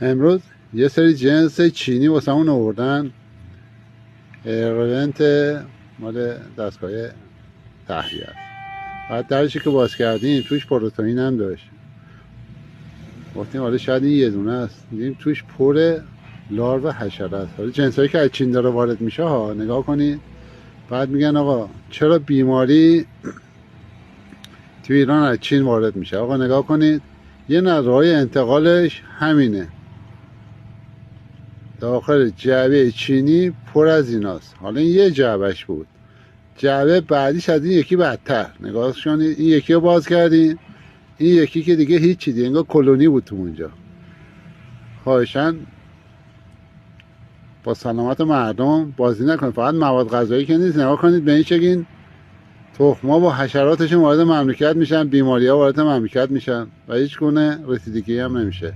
امروز یه سری جنس چینی واسه اون آوردن، ایرونت مال دستگاه تهویه است. بعد درشی که باز کردیم توش پروتئین هم داشت. گفتیم حالا شاید این یه دونه است، دیدیم توش پر لارو حشره است. حالا جنسایی که از چین داره وارد میشه ها، نگاه کنید. بعد میگن آقا چرا بیماری تو ایران از چین وارد میشه؟ آقا نگاه کنید، یه راه انتقالش همینه. داخل جعبه چینی پر از ایناست. حالا این یه جعبهش بود، جعبه بعدیش از این یکی بدتر. نگاه کنید، این یکی رو باز کردیم، این یکی که دیگه هیچی، دیگه انگار کلونی بود تو اونجا. خواهشن با سلامت مردم بازی نکنید. فقط مواد غذایی که نیست، نگاه کنید به این شکل این تخما با حشراتشون وارد مملکت میشن، بیماری ها وارد مملکت میشن و هیچ گونه رسیدگی هم نمیشه.